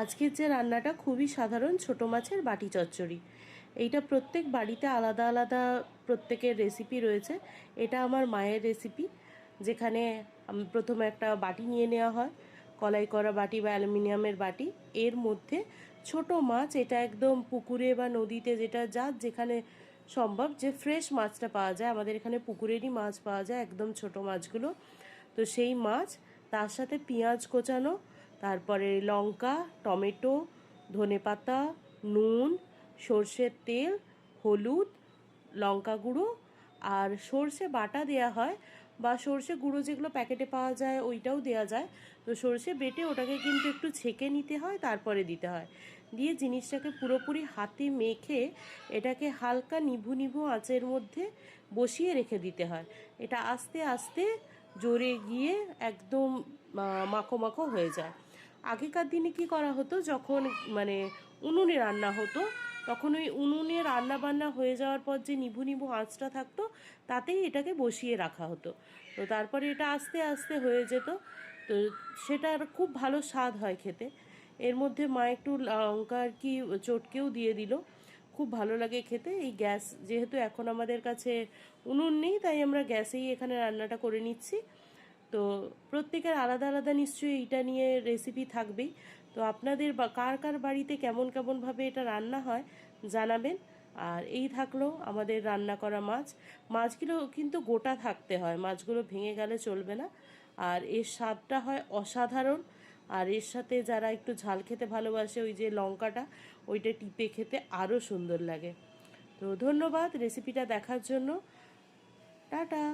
আজকের যে রান্নাটা খুবই সাধারণ, ছোট মাছের বাটি চচ্চড়ি। এইটা প্রত্যেক বাড়িতে আলাদা আলাদা প্রত্যেকের রেসিপি রয়েছে। এটা আমার মায়ের রেসিপি, যেখানে প্রথমে একটা বাটি নিয়ে নেওয়া হয়, কলাই করা বাটি বা অ্যালুমিনিয়ামের বাটি। এর মধ্যে ছোট মাছ, এটা একদম পুকুরে বা নদীতে যেটা যার যেখানে সম্ভব যে ফ্রেশ মাছটা পাওয়া যায়, আমাদের এখানে পুকুরেরই মাছ পাওয়া যায়, একদম ছোট মাছগুলো। তো সেই মাছ, তার সাথে পেঁয়াজ কোচানো, তারপরে লঙ্কা, টমেটো, ধনেপাতা, নুন, সর্ষের তেল, হলুদ, লঙ্কা গুঁড়ো আর সর্ষে বাটা দেয়া হয়, বা সর্ষে গুঁড়ো যেগুলো প্যাকেটে পাওয়া যায় ওইটাও দেওয়া যায়। তো সর্ষে বেটে ওটাকে কিন্তু একটু ছেঁকে নিতে হয়, তারপরে দিতে হয়। দিয়ে জিনিসটাকে পুরোপুরি হাতে মেখে এটাকে হালকা নিভু নিভু আঁচের মধ্যে বসিয়ে রেখে দিতে হয়। এটা আস্তে আস্তে জোরে গিয়ে একদম মাখো মাখো হয়ে যায়। আগেকার দিনে কি করা হতো, যখন মানে উনুনে রান্না হতো, তখন ওই উনুনে রান্না বান্না হয়ে যাওয়ার পর যে নিভু নিভু আঁচটা থাকতো, তাতেই এটাকে বসিয়ে রাখা হতো। তো তারপরে এটা আস্তে আস্তে হয়ে যেত। তো সেটার খুব ভালো স্বাদ হয় খেতে। এর মধ্যে মা একটু লঙ্কা আর কি চটকেও দিয়ে দিল, খুব ভালো লাগে খেতে। এই গ্যাস যেহেতু এখন আমাদের কাছে উনুন নেই, তাই আমরা গ্যাসেই এখানে রান্নাটা করে নিচ্ছি। তো প্রত্যেকের আলাদা আলাদা নিশ্চয়ই এটা নিয়ে রেসিপি থাকবেই। তো আপনাদের বা কার কার বাড়িতে কেমন কেমনভাবে এটা রান্না হয় জানাবেন। আর এই থাকলো আমাদের রান্না করা মাছ। মাছগুলো কিন্তু গোটা থাকতে হয়, মাছগুলো ভেঙে গেলে চলবে না। আর এর স্বাদটা হয় অসাধারণ। আর এর সাথে যারা একটু ঝাল খেতে ভালোবাসে, ওই যে লঙ্কাটা, ওইটা টিপে খেতে আরও সুন্দর লাগে। তো ধন্যবাদ রেসিপিটা দেখার জন্য। টাটা।